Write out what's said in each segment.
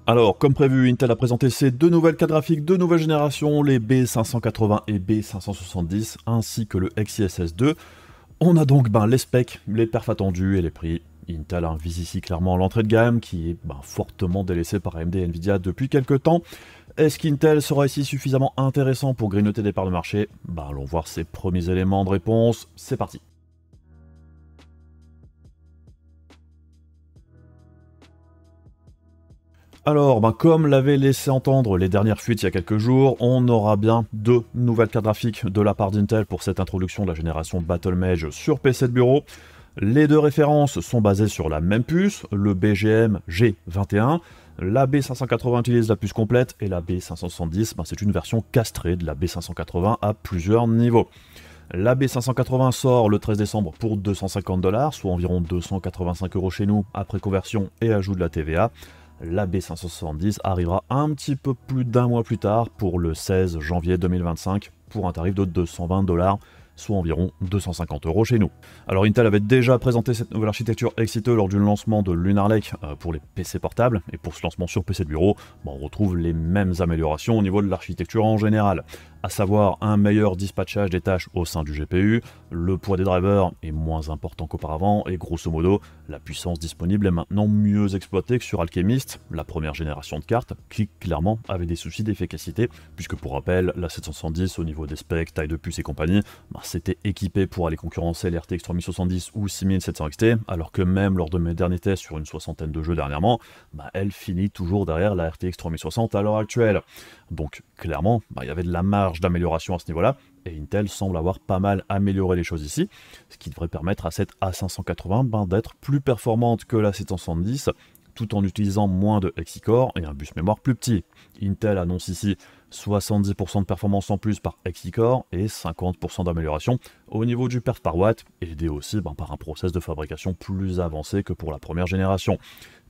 Alors, comme prévu, Intel a présenté ses deux nouvelles cartes graphiques de nouvelle génération, les B580 et B570, ainsi que le XeSS 2. On a donc les specs, les perfs attendus et les prix. Intel vise ici clairement l'entrée de gamme, qui est fortement délaissée par AMD et Nvidia depuis quelques temps. Est-ce qu'Intel sera ici suffisamment intéressant pour grignoter des parts de marché? Allons voir ses premiers éléments de réponse, c'est parti. Alors, comme l'avaient laissé entendre les dernières fuites il y a quelques jours, on aura bien deux nouvelles cartes graphiques de la part d'Intel pour cette introduction de la génération Battlemage sur PC de bureau. Les deux références sont basées sur la même puce, le BGM G21. La B580 utilise la puce complète et la B570, c'est une version castrée de la B580 à plusieurs niveaux. La B580 sort le 13 décembre pour 250$, soit environ 285 € chez nous après conversion et ajout de la TVA. La B570 arrivera un petit peu plus d'un mois plus tard pour le 16 janvier 2025 pour un tarif de 220$, soit environ 250 € chez nous. Alors Intel avait déjà présenté cette nouvelle architecture Exciteux lors du lancement de Lunar Lake pour les PC portables, et pour ce lancement sur PC de bureau, on retrouve les mêmes améliorations au niveau de l'architecture en général, à savoir un meilleur dispatchage des tâches au sein du GPU, le poids des drivers est moins important qu'auparavant, et grosso modo, la puissance disponible est maintenant mieux exploitée que sur Alchemist, la première génération de cartes, qui clairement avait des soucis d'efficacité, puisque pour rappel, la 770 au niveau des specs, taille de puce et compagnie, c'était équipé pour aller concurrencer les RTX 3070 ou 6700 XT, alors que même lors de mes derniers tests sur une soixantaine de jeux dernièrement, elle finit toujours derrière la RTX 3060 à l'heure actuelle. Donc clairement, il y avait de la marge d'amélioration à ce niveau-là, et Intel semble avoir pas mal amélioré les choses ici, ce qui devrait permettre à cette A580 d'être plus performante que la 770, tout en utilisant moins de Hexicore et un bus mémoire plus petit. Intel annonce ici 70% de performance en plus par Hexicore et 50% d'amélioration au niveau du perf par watt, aidé aussi par un process de fabrication plus avancé que pour la première génération,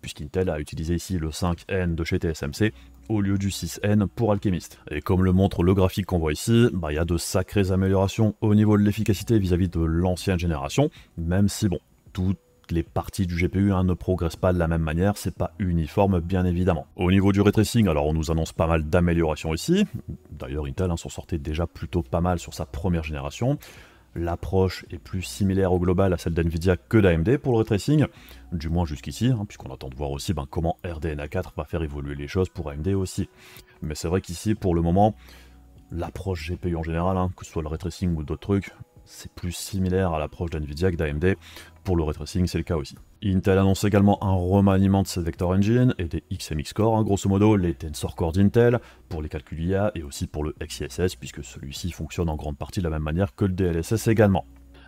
puisqu'Intel a utilisé ici le 5N de chez TSMC au lieu du 6N pour Alchemist. Et comme le montre le graphique qu'on voit ici, il y a de sacrées améliorations au niveau de l'efficacité vis-à-vis de l'ancienne génération, même si toutes les parties du GPU ne progressent pas de la même manière, c'est pas uniforme bien évidemment. Au niveau du ray tracing, alors on nous annonce pas mal d'améliorations ici, d'ailleurs Intel s'en sortait déjà plutôt pas mal sur sa première génération. L'approche est plus similaire au global à celle d'Nvidia que d'AMD pour le ray tracing, du moins jusqu'ici, puisqu'on attend de voir aussi comment RDNA 4 va faire évoluer les choses pour AMD aussi. Mais c'est vrai qu'ici, pour le moment, l'approche GPU en général, que ce soit le ray tracing ou d'autres trucs, c'est plus similaire à l'approche d'Nvidia que d'AMD. Pour le ray tracing, c'est le cas aussi. Intel annonce également un remaniement de ses Vector Engine et des XMX Core, grosso modo les Tensor Core d'Intel, pour les calculs IA et aussi pour le XeSS, puisque celui-ci fonctionne en grande partie de la même manière que le DLSS également.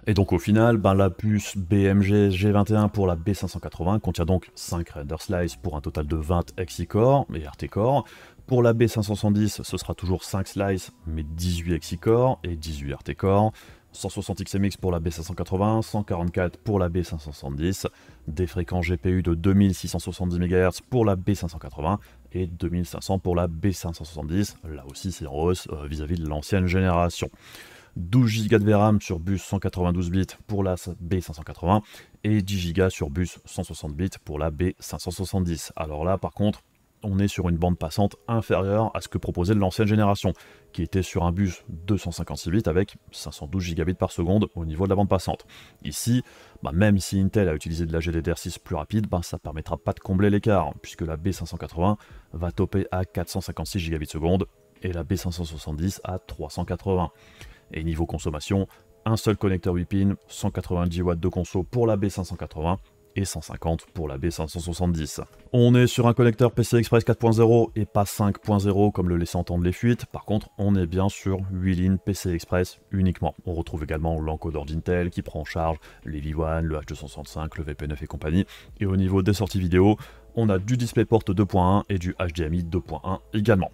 Et donc au final, la puce BMG G21 pour la B580 contient donc 5 render slices pour un total de 20 Hexicore et RT-Core. Pour la B570, ce sera toujours 5 slices, mais 18 Hexicore et 18 RT-Core. 160 XMX pour la B580, 144 pour la B570, des fréquences GPU de 2670 MHz pour la B580 et 2500 pour la B570, là aussi c'est en hausse vis-à-vis de l'ancienne génération. 12 Go de VRAM sur bus 192 bits pour la B580 et 10 Go sur bus 160 bits pour la B570. Alors là par contre, on est sur une bande passante inférieure à ce que proposait l'ancienne génération, qui était sur un bus 256 bits avec 512 gigabits par seconde au niveau de la bande passante. Ici, même si Intel a utilisé de la GDDR6 plus rapide, ça ne permettra pas de combler l'écart, puisque la B580 va topper à 456 gigabits seconde et la B570 à 380. Et niveau consommation, un seul connecteur 8 pins, 190 watts de conso pour la B580, et 150 pour la B570. On est sur un connecteur PCI Express 4.0 et pas 5.0 comme le laissaient entendre les fuites, par contre on est bien sur 8 lignes PCI Express uniquement. On retrouve également l'encodeur d'Intel qui prend en charge les V1, le H265, le VP9 et compagnie, et au niveau des sorties vidéo, on a du DisplayPort 2.1 et du HDMI 2.1 également.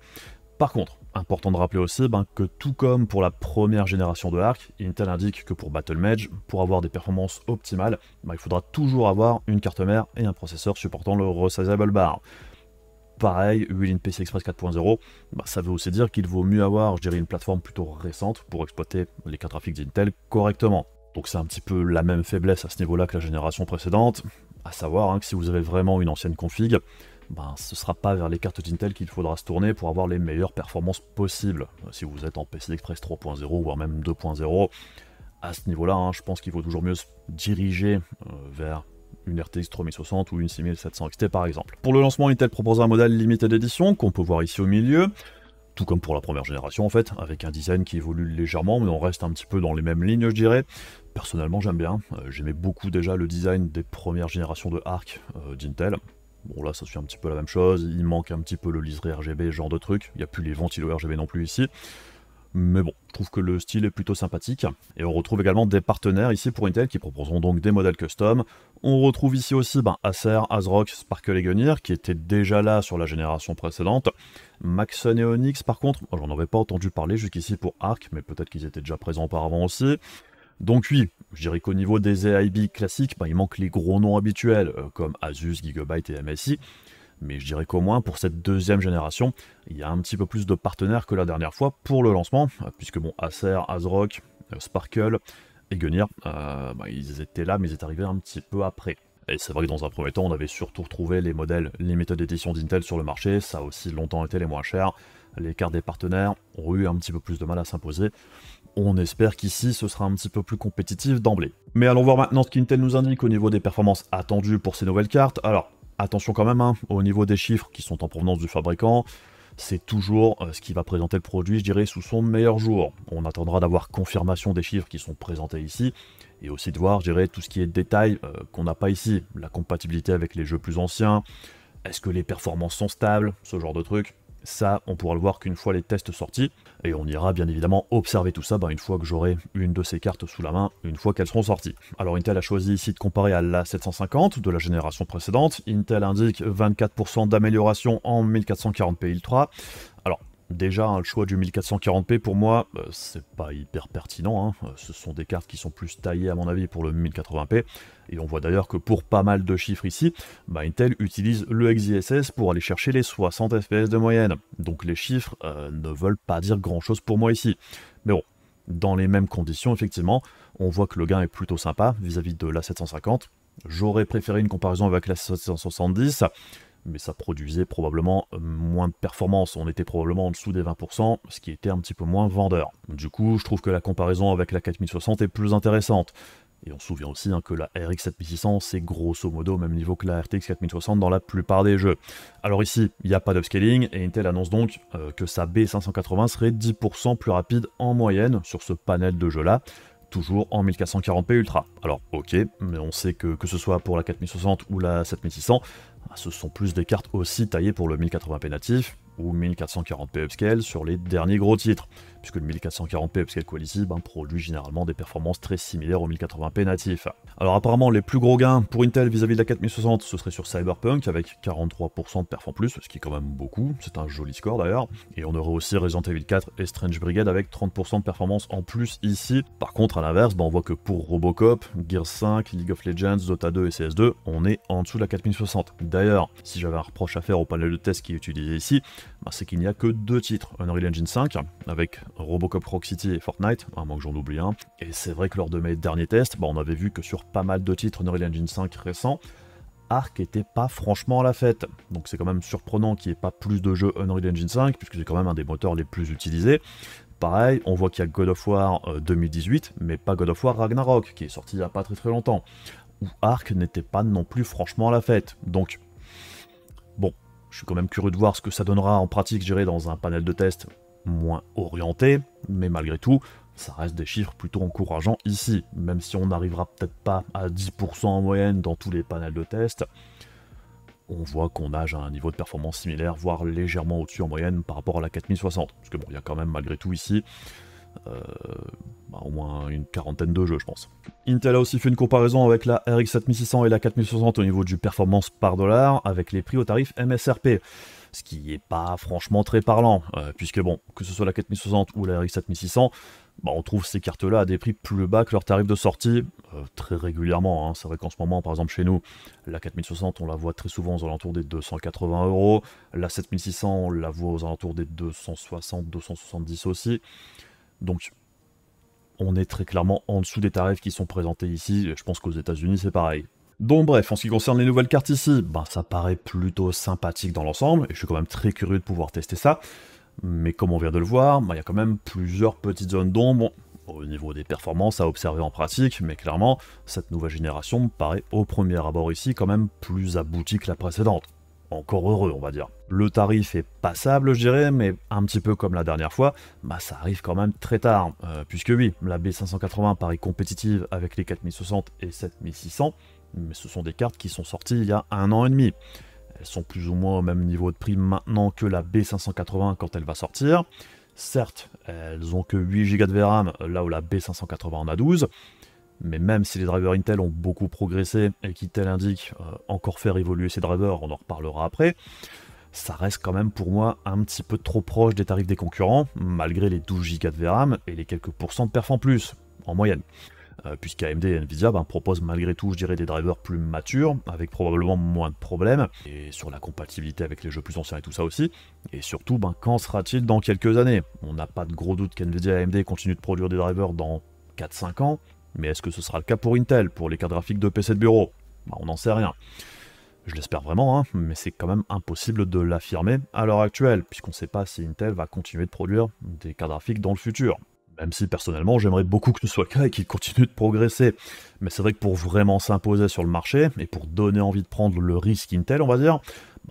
Par contre, important de rappeler aussi que tout comme pour la première génération de Arc, Intel indique que pour Battlemage, pour avoir des performances optimales, il faudra toujours avoir une carte mère et un processeur supportant le resizable bar. Pareil, 8 lignes PCI Express 4.0, ça veut aussi dire qu'il vaut mieux avoir, une plateforme plutôt récente pour exploiter les cartes graphiques d'Intel correctement. Donc c'est un petit peu la même faiblesse à ce niveau-là que la génération précédente, à savoir que si vous avez vraiment une ancienne config, ben, ce ne sera pas vers les cartes d'Intel qu'il faudra se tourner pour avoir les meilleures performances possibles. Si vous êtes en PCI Express 3.0 voire même 2.0, à ce niveau-là, hein, je pense qu'il faut toujours mieux se diriger vers une RTX 3060 ou une 6700 XT par exemple. Pour le lancement, Intel propose un modèle limité d'édition qu'on peut voir ici au milieu, tout comme pour la première génération en fait, avec un design qui évolue légèrement, mais on reste un petit peu dans les mêmes lignes je dirais. Personnellement j'aime bien, j'aimais beaucoup déjà le design des premières générations de Arc d'Intel. Bon là ça suit un petit peu la même chose, il manque un petit peu le liseré RGB, ce genre de truc, il n'y a plus les ventilos RGB non plus ici. Mais bon, je trouve que le style est plutôt sympathique. Et on retrouve également des partenaires ici pour Intel qui proposeront donc des modèles custom. On retrouve ici aussi Acer, ASRock, Sparkle et Gunnir qui étaient déjà là sur la génération précédente. Maxon et Onyx par contre, j'en avais pas entendu parler jusqu'ici pour Arc, mais peut-être qu'ils étaient déjà présents auparavant aussi. Donc oui, je dirais qu'au niveau des AIB classiques, il manque les gros noms habituels comme Asus, Gigabyte et MSI. Mais je dirais qu'au moins pour cette deuxième génération, il y a un petit peu plus de partenaires que la dernière fois pour le lancement, puisque bon, Acer, ASRock, Sparkle et Gunnir, ils étaient là, mais ils étaient arrivés un petit peu après. Et c'est vrai que dans un premier temps, on avait surtout retrouvé les modèles limited edition d'Intel sur le marché, ça a aussi longtemps été les moins chers. Les cartes des partenaires ont eu un petit peu plus de mal à s'imposer. On espère qu'ici, ce sera un petit peu plus compétitif d'emblée. Mais allons voir maintenant ce qu'Intel nous indique au niveau des performances attendues pour ces nouvelles cartes. Alors, attention quand même, au niveau des chiffres qui sont en provenance du fabricant, c'est toujours ce qui va présenter le produit, je dirais, sous son meilleur jour. On attendra d'avoir confirmation des chiffres qui sont présentés ici, et aussi de voir, je dirais, tout ce qui est détail qu'on n'a pas ici. La compatibilité avec les jeux plus anciens, est-ce que les performances sont stables, ce genre de trucs. Ça, on pourra le voir qu'une fois les tests sortis, et on ira bien évidemment observer tout ça une fois que j'aurai une de ces cartes sous la main, une fois qu'elles seront sorties. Alors Intel a choisi ici de comparer à la 750 de la génération précédente. Intel indique 24% d'amélioration en 1440p Ultra. Alors déjà, le choix du 1440p pour moi, c'est pas hyper pertinent, ce sont des cartes qui sont plus taillées à mon avis pour le 1080p, et on voit d'ailleurs que pour pas mal de chiffres ici, Intel utilise le XeSS pour aller chercher les 60 fps de moyenne, donc les chiffres ne veulent pas dire grand chose pour moi ici. Mais bon, dans les mêmes conditions effectivement, on voit que le gain est plutôt sympa vis-à-vis de la 750, j'aurais préféré une comparaison avec la 770, mais ça produisait probablement moins de performance, on était probablement en dessous des 20%, ce qui était un petit peu moins vendeur. Du coup, je trouve que la comparaison avec la 4060 est plus intéressante. Et on se souvient aussi que la RX 7600, c'est grosso modo au même niveau que la RTX 4060 dans la plupart des jeux. Alors ici, il n'y a pas d'upscaling, et Intel annonce donc que sa B580 serait 10% plus rapide en moyenne sur ce panel de jeux-là, toujours en 1440p Ultra. Alors ok, mais on sait que ce soit pour la 4060 ou la 7600, ce sont plus des cartes aussi taillées pour le 1080p natif ou 1440p upscale sur les derniers gros titres, puisque le 1440p upscale quality produit généralement des performances très similaires au 1080p natif. Alors apparemment les plus gros gains pour Intel vis-à-vis de la 4060 ce serait sur Cyberpunk avec 43% de perf en plus, ce qui est quand même beaucoup, c'est un joli score d'ailleurs, et on aurait aussi Resident Evil 4 et Strange Brigade avec 30% de performance en plus ici. Par contre à l'inverse, on voit que pour Robocop, Gears 5, League of Legends, Dota 2 et CS2, on est en dessous de la 4060. D'ailleurs, si j'avais un reproche à faire au panel de test qui est utilisé ici, c'est qu'il n'y a que deux titres, Unreal Engine 5 avec Robocop Rock City et Fortnite, à moins que j'en oublie un, et c'est vrai que lors de mes derniers tests, on avait vu que sur pas mal de titres Unreal Engine 5 récents, Arc était pas franchement à la fête, donc c'est quand même surprenant qu'il n'y ait pas plus de jeux Unreal Engine 5, puisque c'est quand même un des moteurs les plus utilisés. Pareil, on voit qu'il y a God of War 2018, mais pas God of War Ragnarok, qui est sorti il n'y a pas très longtemps, où Arc n'était pas non plus franchement à la fête, donc bon, je suis quand même curieux de voir ce que ça donnera en pratique, je dirais, dans un panel de test moins orienté, mais malgré tout, ça reste des chiffres plutôt encourageants ici, même si on n'arrivera peut-être pas à 10% en moyenne dans tous les panels de test, on voit qu'on nage à un niveau de performance similaire, voire légèrement au-dessus en moyenne par rapport à la 4060, parce que bon, il y a quand même malgré tout ici au moins une quarantaine de jeux je pense. Intel a aussi fait une comparaison avec la RX 7600 et la 4060 au niveau du performance par dollar, avec les prix au tarif MSRP, ce qui n'est pas franchement très parlant, puisque bon, que ce soit la 4060 ou la RX 7600, on trouve ces cartes-là à des prix plus bas que leur tarif de sortie, très régulièrement, c'est vrai qu'en ce moment, par exemple chez nous, la 4060 on la voit très souvent aux alentours des 280 €, la 7600 on la voit aux alentours des 260-270 aussi, donc on est très clairement en dessous des tarifs qui sont présentés ici, et je pense qu'aux États-Unis c'est pareil. Donc bref, en ce qui concerne les nouvelles cartes ici, ça paraît plutôt sympathique dans l'ensemble, et je suis quand même très curieux de pouvoir tester ça. Mais comme on vient de le voir, il y a quand même plusieurs petites zones d'ombre au niveau des performances à observer en pratique, mais clairement, cette nouvelle génération me paraît au premier abord ici quand même plus aboutie que la précédente. Encore heureux, on va dire. Le tarif est passable, je dirais, mais un petit peu comme la dernière fois, ça arrive quand même très tard, puisque oui, la B580 paraît compétitive avec les 4060 et 7600, mais ce sont des cartes qui sont sorties il y a 1 an et demi. Elles sont plus ou moins au même niveau de prix maintenant que la B580 quand elle va sortir. Certes, elles ont que 8 Go de VRAM, là où la B580 en a 12, mais même si les drivers Intel ont beaucoup progressé et qu'Intel indique encore faire évoluer ces drivers, on en reparlera après, ça reste quand même pour moi un petit peu trop proche des tarifs des concurrents, malgré les 12 Go de VRAM et les quelques pourcents de perf en plus, en moyenne. Puisqu'AMD et Nvidia proposent malgré tout, je dirais, des drivers plus matures, avec probablement moins de problèmes, et sur la compatibilité avec les jeux plus anciens et tout ça aussi. Et surtout, qu'en sera-t-il dans quelques années? On n'a pas de gros doute qu'Nvidia et AMD continuent de produire des drivers dans 4-5 ans, mais est-ce que ce sera le cas pour Intel, pour les cartes graphiques de PC de bureau? On n'en sait rien. Je l'espère vraiment, mais c'est quand même impossible de l'affirmer à l'heure actuelle, puisqu'on ne sait pas si Intel va continuer de produire des cartes graphiques dans le futur. Même si personnellement j'aimerais beaucoup que ce soit le cas et qu'il continue de progresser. Mais c'est vrai que pour vraiment s'imposer sur le marché, et pour donner envie de prendre le risque Intel, on va dire,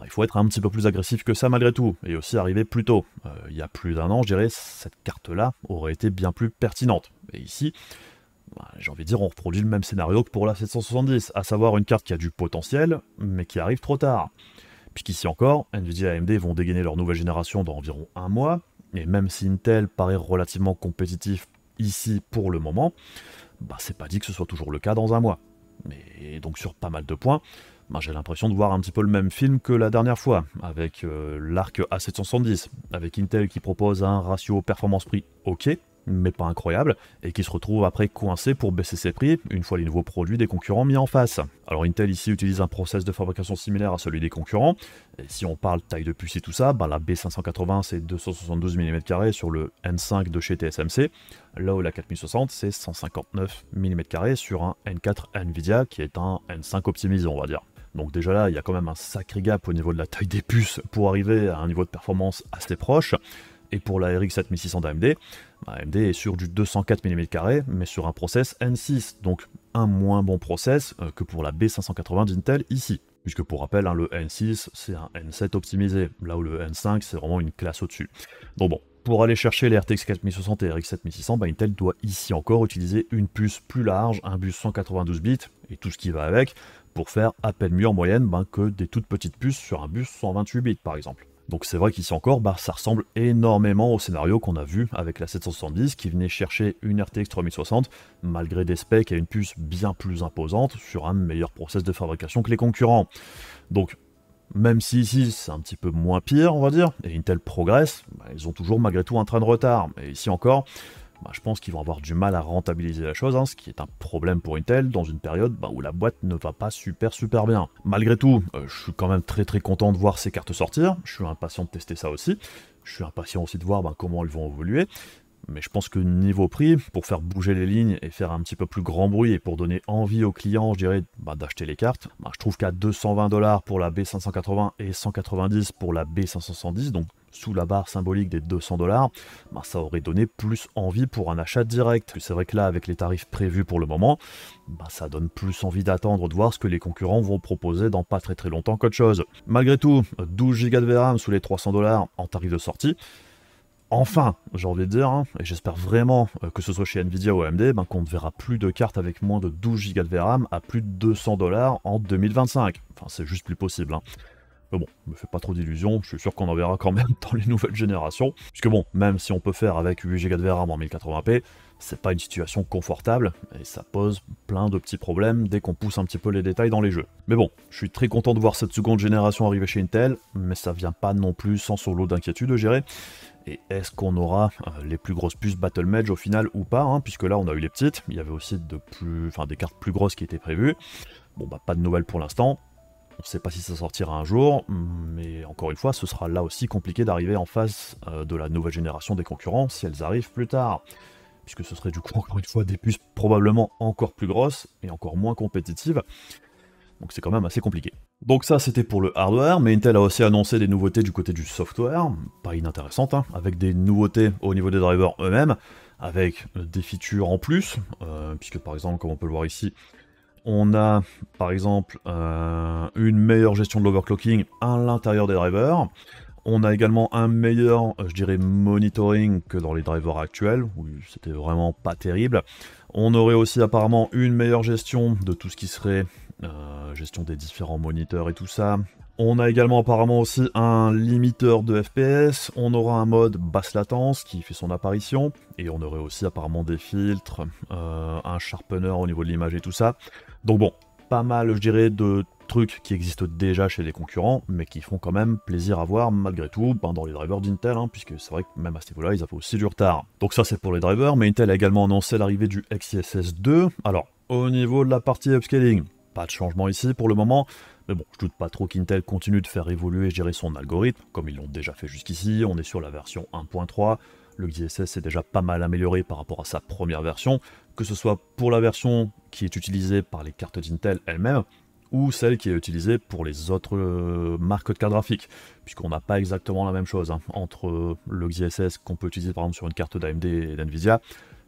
il faut être un petit peu plus agressif que ça malgré tout, et aussi arriver plus tôt. Il y a plus d'1 an, je dirais, cette carte-là aurait été bien plus pertinente. Et ici, j'ai envie de dire, on reproduit le même scénario que pour la 770, à savoir une carte qui a du potentiel, mais qui arrive trop tard. Puisqu'ici encore, Nvidia et AMD vont dégainer leur nouvelle génération dans environ 1 mois, et même si Intel paraît relativement compétitif ici pour le moment, c'est pas dit que ce soit toujours le cas dans 1 mois. Mais donc sur pas mal de points, j'ai l'impression de voir un petit peu le même film que la dernière fois, avec l'arc A770, avec Intel qui propose un ratio performance-prix ok, mais pas incroyable, et qui se retrouve après coincé pour baisser ses prix une fois les nouveaux produits des concurrents mis en face. Alors Intel ici utilise un process de fabrication similaire à celui des concurrents, et si on parle taille de puce et tout ça, la B580 c'est 272 mm² sur le N5 de chez TSMC, là où la 4060 c'est 159 mm² sur un N4 Nvidia qui est un N5 optimisé on va dire. Donc déjà là, il y a quand même un sacré gap au niveau de la taille des puces pour arriver à un niveau de performance assez proche. Et pour la RX 7600 d'AMD, AMD est sur du 204 mm², mais sur un process N6, donc un moins bon process que pour la B580 d'Intel ici. Puisque pour rappel, le N6 c'est un N7 optimisé, là où le N5 c'est vraiment une classe au-dessus. Donc bon, pour aller chercher les RTX 4060 et RX 7600, Intel doit ici encore utiliser une puce plus large, un bus 192 bits, et tout ce qui va avec, pour faire à peine mieux en moyenne que des toutes petites puces sur un bus 128 bits par exemple. Donc c'est vrai qu'ici encore, ça ressemble énormément au scénario qu'on a vu avec la 770 qui venait chercher une RTX 3060 malgré des specs et une puce bien plus imposante sur un meilleur process de fabrication que les concurrents. Donc même si ici c'est un petit peu moins pire on va dire, et Intel progresse, ils ont toujours malgré tout un train de retard. Et ici encore, je pense qu'ils vont avoir du mal à rentabiliser la chose, ce qui est un problème pour Intel dans une période où la boîte ne va pas super bien. Malgré tout, je suis quand même très content de voir ces cartes sortir, je suis impatient de tester ça aussi, je suis impatient aussi de voir comment elles vont évoluer, mais je pense que niveau prix, pour faire bouger les lignes et faire un petit peu plus grand bruit et pour donner envie aux clients, je dirais, d'acheter les cartes, je trouve qu'à 220 $ pour la B580 et 190 pour la B570, donc sous la barre symbolique des 200 $, ça aurait donné plus envie pour un achat direct. C'est vrai que là, avec les tarifs prévus pour le moment, ça donne plus envie d'attendre de voir ce que les concurrents vont proposer dans pas très longtemps qu'autre chose. Malgré tout, 12 Go de VRAM sous les 300 $ en tarif de sortie, enfin, j'ai envie de dire, et j'espère vraiment que ce soit chez Nvidia ou AMD, qu'on ne verra plus de cartes avec moins de 12 Go de VRAM à plus de 200 $ en 2025. Enfin, c'est juste plus possible. Mais bon, me fais pas trop d'illusions, je suis sûr qu'on en verra quand même dans les nouvelles générations. Puisque bon, même si on peut faire avec 8 Go de VRAM en 1080p, c'est pas une situation confortable, et ça pose plein de petits problèmes dès qu'on pousse un petit peu les détails dans les jeux. Mais bon, je suis très content de voir cette seconde génération arriver chez Intel, mais ça vient pas non plus sans son lot d'inquiétude, je dirais. Et est-ce qu'on aura les plus grosses puces Battle Mage au final ou pas, puisque là on a eu les petites, il y avait aussi des cartes plus grosses qui étaient prévues. Bon pas de nouvelles pour l'instant. On ne sait pas si ça sortira un jour, mais encore une fois, ce sera là aussi compliqué d'arriver en face de la nouvelle génération des concurrents si elles arrivent plus tard. Puisque ce serait du coup encore une fois des puces probablement encore plus grosses et encore moins compétitives. donc c'est quand même assez compliqué. Donc ça c'était pour le hardware, mais Intel a aussi annoncé des nouveautés du côté du software, pas inintéressantes, hein, avec des nouveautés au niveau des drivers eux-mêmes, avec des features en plus, puisque par exemple, comme on peut le voir ici, on a par exemple une meilleure gestion de l'overclocking à l'intérieur des drivers. On a également un meilleur, je dirais, monitoring que dans les drivers actuels, où c'était vraiment pas terrible. On aurait aussi apparemment une meilleure gestion de tout ce qui serait gestion des différents moniteurs et tout ça. On a également apparemment aussi un limiteur de FPS, on aura un mode basse latence qui fait son apparition, et on aurait aussi apparemment des filtres, un sharpener au niveau de l'image et tout ça. Donc bon, pas mal je dirais de trucs qui existent déjà chez les concurrents, mais qui font quand même plaisir à voir malgré tout dans les drivers d'Intel, hein, puisque c'est vrai que même à ce niveau-là, ils avaient aussi du retard. Donc ça c'est pour les drivers, mais Intel a également annoncé l'arrivée du XeSS 2. Alors, au niveau de la partie upscaling, pas de changement ici pour le moment, mais bon, je doute pas trop qu'Intel continue de faire évoluer, je dirais, son algorithme, comme ils l'ont déjà fait jusqu'ici. On est sur la version 1.3, le XeSS est déjà pas mal amélioré par rapport à sa première version, que ce soit pour la version qui est utilisée par les cartes d'Intel elles-mêmes, ou celle qui est utilisée pour les autres marques de cartes graphiques, puisqu'on n'a pas exactement la même chose hein, entre le XeSS qu'on peut utiliser par exemple sur une carte d'AMD et d'NVIDIA,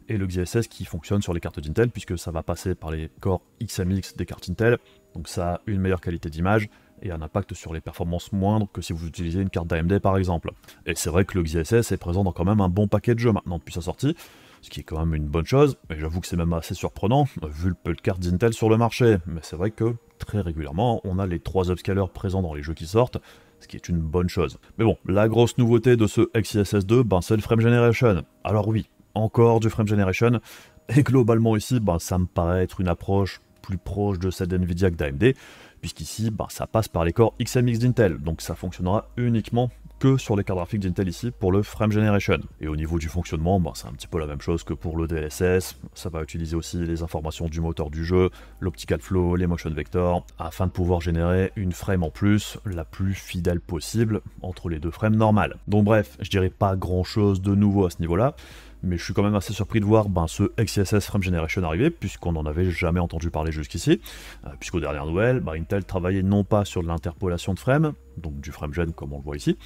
et le XeSS qui fonctionne sur les cartes d'Intel, puisque ça va passer par les corps XMX des cartes Intel, donc ça a une meilleure qualité d'image, et un impact sur les performances moindres que si vous utilisez une carte d'AMD par exemple. Et c'est vrai que le XeSS est présent dans quand même un bon paquet de jeux maintenant depuis sa sortie, ce qui est quand même une bonne chose, et j'avoue que c'est même assez surprenant, vu le peu de cartes d'Intel sur le marché, mais c'est vrai que très régulièrement, on a les 3 upscalers présents dans les jeux qui sortent, ce qui est une bonne chose. Mais bon, la grosse nouveauté de ce XeSS 2, c'est le Frame Generation. Alors oui, encore du Frame Generation, et globalement ici, ça me paraît être une approche plus proche de celle d'NVIDIA que d'AMD, puisqu'ici, ça passe par les corps XMX d'Intel, donc ça fonctionnera uniquement que sur les cartes graphiques d'Intel ici pour le Frame Generation. Et au niveau du fonctionnement, c'est un petit peu la même chose que pour le DLSS, ça va utiliser aussi les informations du moteur du jeu, l'optical flow, les motion vectors, afin de pouvoir générer une frame en plus, la plus fidèle possible entre les deux frames normales. Donc bref, je dirais pas grand chose de nouveau à ce niveau-là, mais je suis quand même assez surpris de voir ce XeSS Frame Generation arriver, puisqu'on n'en avait jamais entendu parler jusqu'ici, puisqu'aux dernières nouvelles, Intel travaillait non pas sur de l'interpolation de frames, donc du frame gen comme on le voit ici,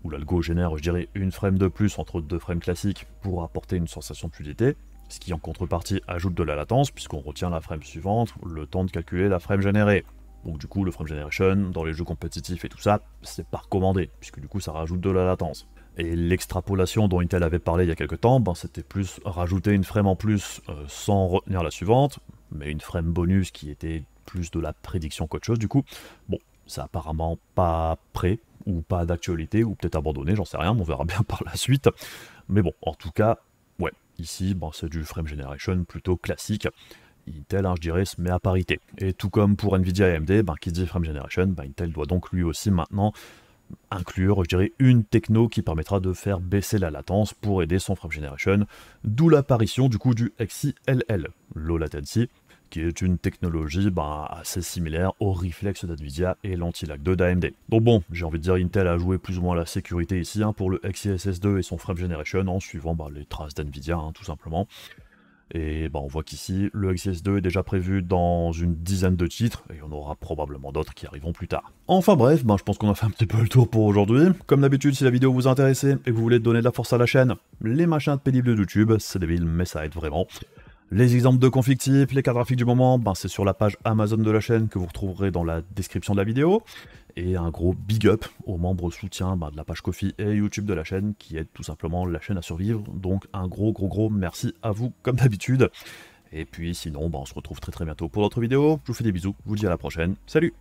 où l'algo génère, je dirais, une frame de plus entre deux frames classiques pour apporter une sensation de fluidité, ce qui en contrepartie ajoute de la latence, puisqu'on retient la frame suivante, le temps de calculer la frame générée. Donc du coup, le Frame Generation, dans les jeux compétitifs et tout ça, c'est pas recommandé, puisque du coup ça rajoute de la latence. Et l'extrapolation dont Intel avait parlé il y a quelques temps, c'était plus rajouter une frame en plus sans retenir la suivante, mais une frame bonus qui était plus de la prédiction qu'autre chose du coup. Bon, c'est apparemment pas prêt, ou pas d'actualité, ou peut-être abandonné, j'en sais rien, on verra bien par la suite. Mais bon, en tout cas, ouais, ici, c'est du Frame Generation plutôt classique. Intel, je dirais, se met à parité. Et tout comme pour Nvidia et AMD, qui dit Frame Generation, Intel doit donc lui aussi maintenant inclure, je dirais, une techno qui permettra de faire baisser la latence pour aider son Frame Generation, d'où l'apparition du coup du XeLL, Low Latency, qui est une technologie assez similaire au Reflex d'NVIDIA et l'anti-lag 2 d'AMD. Donc bon, j'ai envie de dire Intel a joué plus ou moins la sécurité ici pour le XeSS 2 et son Frame Generation en suivant les traces d'NVIDIA tout simplement. Et on voit qu'ici, le XeSS 2 est déjà prévu dans une dizaine de titres, et on aura probablement d'autres qui arriveront plus tard. Enfin bref, je pense qu'on a fait un petit peu le tour pour aujourd'hui. Comme d'habitude, si la vidéo vous a intéressé et que vous voulez donner de la force à la chaîne, les machins de pénibles de YouTube, c'est débile, mais ça aide vraiment. Les exemples de config types, les cartes graphiques du moment, c'est sur la page Amazon de la chaîne que vous retrouverez dans la description de la vidéo. Et un gros big up aux membres soutiens de la page Ko-fi et YouTube de la chaîne qui aident tout simplement la chaîne à survivre. Donc un gros merci à vous comme d'habitude. Et puis sinon, on se retrouve très bientôt pour d'autres vidéos. Je vous fais des bisous, je vous dis à la prochaine. Salut!